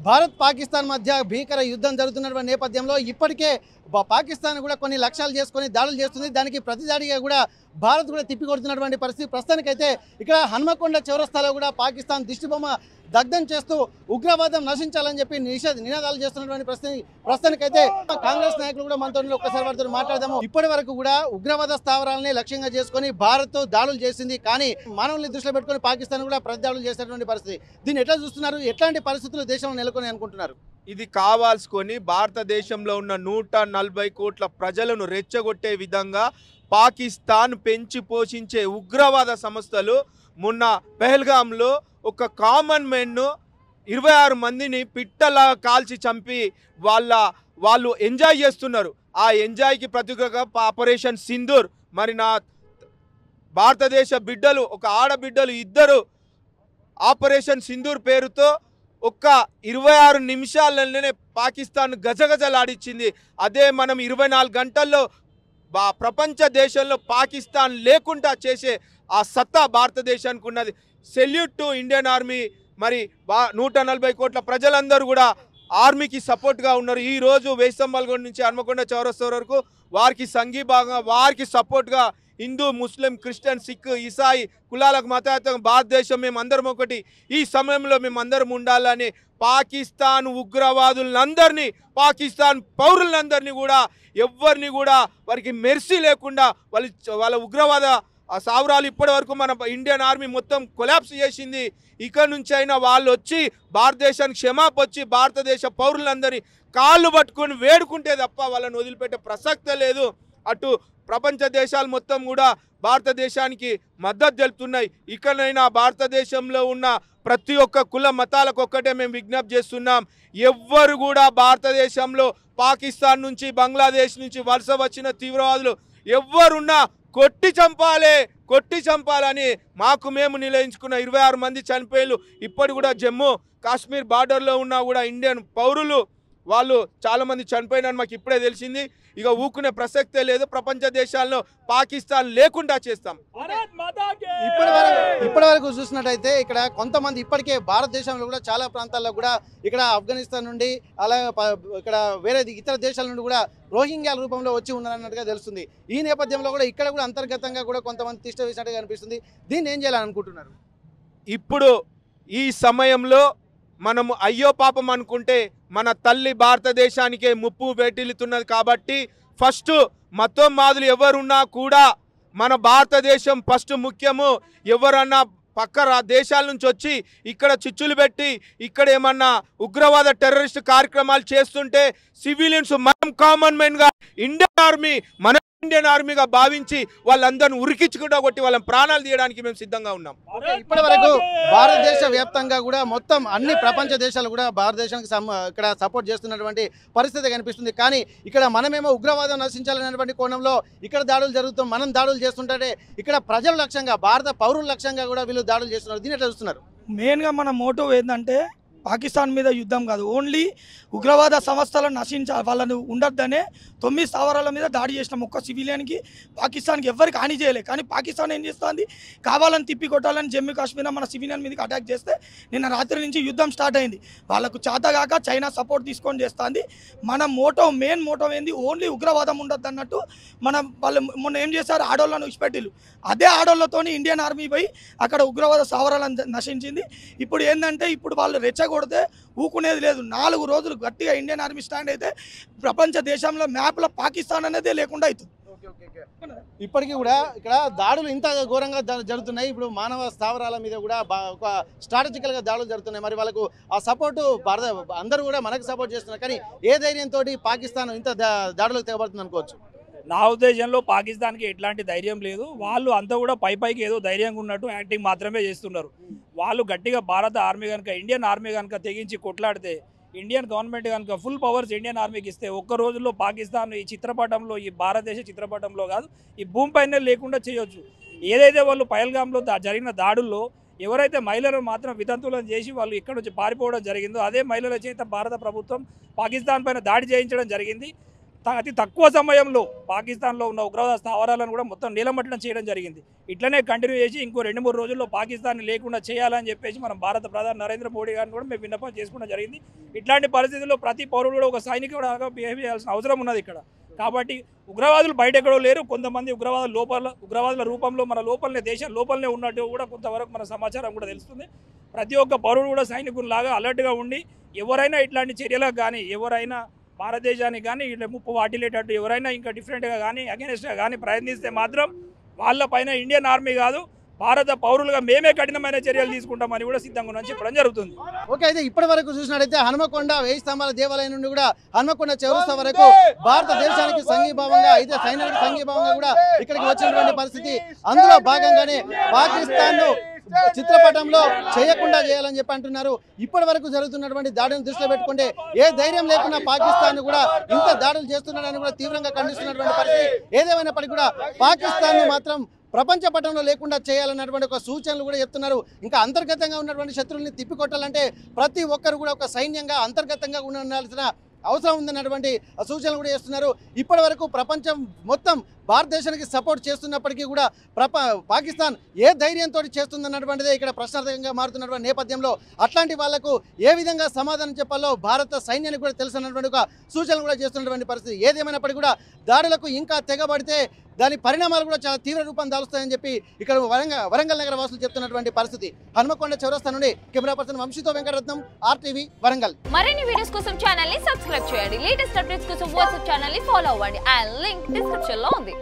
భారత్ పాకిస్తాన్ మధ్య భీకర యుద్ధం జరుగుతున్నటువంటి నేపథ్యంలో ఇప్పటికే పాకిస్తాన్ కూడా కొన్ని లక్ష్యాలు చేసుకొని దాడులు చేస్తుంది. దానికి ప్రతిదాడిగా కూడా భారత్ కూడా తిప్పికొడుతున్నటువంటి పరిస్థితి. ప్రస్తుతానికైతే ఇక్కడ హనుమకొండ చౌరస్తాలో కూడా పాకిస్తాన్ దిష్టిబొమ్మ దగ్ధం చేస్తూ ఉగ్రవాదం నశించాలని చెప్పి నినాదాలు చేస్తున్నటువంటి ప్రస్తుతానికైతే కాంగ్రెస్ నాయకులు కూడా మనతో ఒక్కసారి వారితో మాట్లాడదాము. ఇప్పటి వరకు కూడా ఉగ్రవాద స్థావరాలని లక్ష్యంగా చేసుకొని భారత్ దాడులు చేసింది. కానీ మానవుల్ని దృష్టిలో పెట్టుకొని పాకిస్తాన్ కూడా ప్రతి దాడులు చేసేటువంటి పరిస్థితి. దీన్ని ఎట్లా చూస్తున్నారు? ఎట్లాంటి పరిస్థితులు దేశంలో నెలకొని అనుకుంటున్నారు? ఇది కావాల్సుకొని భారతదేశంలో ఉన్న 140 కోట్ల ప్రజలను రెచ్చగొట్టే విధంగా పాకిస్తాన్ పెంచి పోషించే ఉగ్రవాద సంస్థలు మొన్న పెహల్గాంలో ఒక కామన్ మెన్ను 26 మందిని పిట్టలా కాల్చి చంపి వాళ్ళు ఎంజాయ్ చేస్తున్నారు. ఆ ఎంజాయ్కి ప్రతీకగా ఆపరేషన్ సింధూర్. మరి నా భారతదేశ బిడ్డలు, ఒక ఆడబిడ్డలు ఇద్దరు ఆపరేషన్ సింధూర్ పేరుతో ఒక్క 26 నిమిషాలలోనే పాకిస్తాన్ గజగజలాడించింది. అదే మనం 24 గంటల్లో ప్రపంచ దేశంలో పాకిస్తాన్ లేకుండా చేసే ఆ సత్తా భారతదేశానికి ఉన్నది. Salute to Indian army. మరి 140 కోట్ల ప్రజలందరూ కూడా ఆర్మీకి సపోర్ట్గా ఉన్నారు. ఈరోజు వేసంబల్గొండ నుంచి హన్మకొండ చౌరస్తా వరకు వారికి సంఘీభాగంగా, వారికి సపోర్ట్గా హిందూ, ముస్లిం, క్రిస్టియన్, సిక్, ఇసాయి కులాలకు మతాతీతంగా భారతదేశం మేమందరం ఒకటి. ఈ సమయంలో మేమందరం ఉండాలని పాకిస్తాన్ ఉగ్రవాదులందరినీ, పాకిస్తాన్ పౌరులందరినీ కూడా ఎవరిని కూడా వారికి మెర్సీ లేకుండా వాళ్ళ ఉగ్రవాద సావరాలు ఇప్పటి వరకు మన ఇండియన్ ఆర్మీ మొత్తం కొలాప్స్ చేసింది. ఇక నుంచి అయినా వాళ్ళు వచ్చి భారతదేశానికి క్షమాపొచ్చి భారతదేశ పౌరులందరినీ కాళ్ళు పట్టుకొని వేడుకుంటే తప్ప వాళ్ళని వదిలిపెట్టే ప్రసక్తే లేదు. అటు ప్రపంచ దేశాలు మొత్తం కూడా భారతదేశానికి మద్దతు తెలుపుతున్నాయి. ఇకనైనా భారతదేశంలో ఉన్న ప్రతి ఒక్క కుల మతాలకు ఒక్కటే మేము విజ్ఞప్తి చేస్తున్నాం. ఎవ్వరు కూడా భారతదేశంలో పాకిస్తాన్ నుంచి, బంగ్లాదేశ్ నుంచి వలస వచ్చిన తీవ్రవాదులు ఎవ్వరున్నా కొట్టి చంపాలని మాకు మేము నిలయించుకున్న 26 మంది చనిపోయారు. ఇప్పటి కూడా జమ్మూ కాశ్మీర్ బార్డర్లో ఉన్న కూడా ఇండియన్ పౌరులు వాళ్ళు చాలామంది చనిపోయినారని మాకు ఇప్పుడే తెలిసింది. ఇక ఊకునే ప్రసక్తే లేదు. ప్రపంచ దేశాల్లో పాకిస్తాన్ లేకుండా చేస్తాం. ఇప్పటి వరకు చూసినట్టయితే ఇక్కడ కొంతమంది ఇప్పటికే భారతదేశంలో కూడా చాలా ప్రాంతాల్లో కూడా ఇక్కడ ఆఫ్ఘనిస్తాన్ నుండి అలాగే ఇక్కడ వేరే ఇతర దేశాల నుండి కూడా రోహింగ్యాల రూపంలో వచ్చి ఉన్నారన్నట్టుగా తెలుస్తుంది. ఈ నేపథ్యంలో కూడా ఇక్కడ కూడా అంతర్గతంగా కూడా కొంతమంది తిష్ట వేసినట్టుగా అనిపిస్తుంది. దీన్ని ఏం చేయాలని అనుకుంటున్నారు? ఇప్పుడు ఈ సమయంలో మనము అయ్యో పాపం అనుకుంటే మన తల్లి భారతదేశానికే ముప్పు వేటిల్లుతున్నది. కాబట్టి ఫస్ట్ మతం మాదులు ఎవరున్నా కూడా మన భారతదేశం ఫస్ట్ ముఖ్యము. ఎవరన్నా పక్క దేశాల నుంచి వచ్చి ఇక్కడ చిచ్చులు పెట్టి ఇక్కడ ఏమన్నా ఉగ్రవాద టెర్రరిస్ట్ కార్యక్రమాలు చేస్తుంటే సివిలియన్స్ మనం కామన్ మెన్గా ఇండియన్ ఆర్మీగా భావించి వాళ్ళందరినీ ఉరికించుకుంటూ కొట్టి వాళ్ళని ప్రాణాలు తీయడానికి మేము సిద్ధంగా ఉన్నాం. ఇప్పటి వరకు భారతదేశ వ్యాప్తంగా కూడా మొత్తం అన్ని ప్రపంచ దేశాలు కూడా భారతదేశానికి ఇక్కడ సపోర్ట్ చేస్తున్నటువంటి పరిస్థితి కనిపిస్తుంది. కానీ ఇక్కడ మనమేమో ఉగ్రవాదం నశించాలనేటువంటి కోణంలో ఇక్కడ దాడులు జరుగుతాం, మనం దాడులు చేస్తుంటే ఇక్కడ ప్రజల లక్ష్యంగా, భారత పౌరుల లక్ష్యంగా కూడా వీళ్ళు దాడులు చేస్తున్నారు. దీన్ని ఎట్లా చూస్తున్నారు? మెయిన్గా మన మోటో ఏంటంటే పాకిస్తాన్ మీద యుద్ధం కాదు, ఓన్లీ ఉగ్రవాద సంస్థలను నశించాలి, వాళ్ళను ఉండొద్దనే 9 స్థావరాల మీద దాడి చేసినాం. ఒక్క సివిలియన్కి పాకిస్తాన్కి ఎవరికి హాని చేయలేదు. కానీ పాకిస్తాన్ ఏం చేస్తుంది, కావాలని తిప్పి కొట్టాలని జమ్మూ కాశ్మీర్ మన సివిలియన్ మీదకి అటాక్ చేస్తే నిన్న రాత్రి నుంచి యుద్ధం స్టార్ట్ అయింది. వాళ్ళకు చేతగాక చైనా సపోర్ట్ తీసుకొని చేస్తుంది. మన మెయిన్ మోటో ఏంది, ఓన్లీ ఉగ్రవాదం ఉండొద్దు అన్నట్టు. వాళ్ళు మొన్న ఏం చేశారు, ఆడోళ్ళను విడిచిపెట్టిలు. అదే ఆడోళ్ళతోని ఇండియన్ ఆర్మీ పోయి అక్కడ ఉగ్రవాద స్థావరాలను నశించింది. ఇప్పుడు ఏంటంటే ఇప్పుడు వాళ్ళు రెచ్చగొడితే ఊకునేది లేదు. 4 రోజులు గట్టిగా ఇండియన్ ఆర్మీ స్టాండ్ అయితే ప్రపంచ దేశంలో మ్యాప్లో పాకిస్తాన్ అనేది లేకుండా అవుతుంది. ఇప్పటికీ కూడా ఇక్కడ దాడులు ఇంత ఘోరంగా జరుగుతున్నాయి. ఇప్పుడు మానవ స్థావరాల మీద కూడా ఒక స్ట్రాటజికల్గా దాడులు జరుగుతున్నాయి. మరి వాళ్ళకు ఆ సపోర్టు అందరూ కూడా మనకు సపోర్ట్ చేస్తున్నారు. కానీ ఏ ధైర్యంతో పాకిస్తాన్ ఇంత దాడులకు తెగబడుతుంది అనుకోవచ్చు? నా ఉద్దేశంలో పాకిస్తాన్కి ఎట్లాంటి ధైర్యం లేదు. వాళ్ళు అంతా కూడా పైకి ఏదో ధైర్యంగా ఉన్నట్టు యాక్టింగ్ మాత్రమే చేస్తున్నారు. వాళ్ళు గట్టిగా భారత ఆర్మీ కనుక, ఇండియన్ ఆర్మీ కనుక తెగించి కొట్లాడితే, ఇండియన్ గవర్నమెంట్ కనుక ఫుల్ పవర్స్ ఇండియన్ ఆర్మీకి ఇస్తే ఒక్క రోజుల్లో పాకిస్తాన్ ఈ చిత్రపటంలో, ఈ భారతదేశ చిత్రపటంలో కాదు, ఈ భూమిపైనే లేకుండా చేయొచ్చు. ఏదైతే వాళ్ళు పహల్గాంలో జరిగిన దాడుల్లో ఎవరైతే మహిళలు మాత్రం వితంతులను చేసి వాళ్ళు ఇక్కడ నుంచి పారిపోవడం జరిగిందో, అదే మహిళల చేత భారత ప్రభుత్వం పాకిస్తాన్ పైన దాడి చేయించడం జరిగింది. అతి తక్కువ సమయంలో పాకిస్తాన్లో ఉన్న ఉగ్రవాద స్థావరాలను కూడా మొత్తం నీలమట్టడం చేయడం జరిగింది. ఇట్లనే కంటిన్యూ చేసి ఇంకో 2-3 రోజుల్లో పాకిస్తాన్ లేకుండా చేయాలని చెప్పేసి మనం భారత ప్రధాని నరేంద్ర మోడీ గారిని కూడా మేము విన్నపం చేసుకోవడం జరిగింది. ఇట్లాంటి పరిస్థితుల్లో ప్రతి పౌరుడు కూడా ఒక సైనికుడిగా బిహేవ్ చేయాల్సిన అవసరం ఉన్నది ఇక్కడ. కాబట్టి ఉగ్రవాదులు బయట ఎక్కడో లేరు, కొంతమంది ఉగ్రవాదుల రూపంలో మన లోపలనే దేశం లోపలనే ఉన్నట్టు కూడా కొంతవరకు మన సమాచారం కూడా తెలుస్తుంది. ప్రతి ఒక్క పౌరుడు కూడా సైనికుల్లాగా అలర్ట్గా ఉండి ఎవరైనా ఇట్లాంటి చర్యలకు కానీ ఎవరైనా భారతదేశానికి కానీ ఇట్లా ముప్పు వాటిల్లేటట్టు ఎవరైనా ఇంకా డిఫరెంట్గా కానీ అగెనిస్ట్గా కానీ ప్రయత్నిస్తే మాత్రం వాళ్ళపైన ఇండియన్ ఆర్మీ కాదు భారత పౌరులుగా మేమే కఠినమైన చర్యలు తీసుకుంటామని కూడా సిద్ధంగా ఉన్నామని చెప్పడం జరుగుతుంది. ఓకే, అయితే ఇప్పటి వరకు చూసినట్టయితే హనుమకొండ 1000 స్తంభాల దేవాలయం నుండి కూడా హనుమకొండ చౌరస్తా వరకు భారతదేశానికి సంఘీభావంగా అయితే సైనికులకు సంఘీభావంగా కూడా ఇక్కడికి వచ్చినటువంటి పరిస్థితి. అందులో భాగంగానే పాకిస్తాన్ చిత్రపటంలో చేయకుండా చేయాలని చెప్పి అంటున్నారు. ఇప్పటి వరకు జరుగుతున్నటువంటి దాడులను దృష్టిలో పెట్టుకుంటే ఏ ధైర్యం లేకుండా పాకిస్తాన్ కూడా ఇంత దాడులు చేస్తున్నాడని కూడా తీవ్రంగా ఖండిస్తున్నటువంటి పరిస్థితి. ఏదేమైనప్పటికీ కూడా పాకిస్తాన్ మాత్రం ప్రపంచ పటంలో లేకుండా చేయాలన్నటువంటి ఒక సూచనలు కూడా చెప్తున్నారు. ఇంకా అంతర్గతంగా ఉన్నటువంటి శత్రువుల్ని తిప్పికొట్టాలంటే ప్రతి ఒక్కరు కూడా ఒక సైన్యంగా అంతర్గతంగా ఉండాల్సిన అవసరం ఉందన్నటువంటి సూచనలు కూడా చేస్తున్నారు. ఇప్పటి వరకు ప్రపంచం మొత్తం భారతదేశానికి సపోర్ట్ చేస్తున్నప్పటికీ కూడా పాకిస్తాన్ ఏ ధైర్యంతో చేస్తుందన్నటువంటిదే ఇక్కడ ప్రశ్నార్థకంగా మారుతున్నటువంటి నేపథ్యంలో అట్లాంటి వాళ్లకు ఏ విధంగా సమాధానం చెప్పాలో భారత సైన్యానికి కూడా తెలుసున్నటువంటి ఒక సూచనలు కూడా చేస్తున్నటువంటి పరిస్థితి. ఏదేమైనప్పటికీ కూడా దాడులకు ఇంకా తెగబడితే దాని పరిణామాలు కూడా చాలా తీవ్ర రూపం దాలుస్తాయని చెప్పి ఇక్కడ వరంగల్ నగర వాసులు చెప్తున్నటువంటి పరిస్థితి. హనుమకొండ చౌరస్తా నుండి కెమెరా పర్సన్ వంశీతో వెంకటరత్నం, RTV వరంగల్. మరిన్ని వీడియోస్ కోసం ఛానల్ ని సబ్స్క్రైబ్ చేయండి. లేటెస్ట్ అప్డేట్స్ కోసం వాట్సాప్ ఛానల్ ని ఫాలో అవ్వండి. ఆ లింక్ డిస్క్రిప్షన్ లో ఉంది.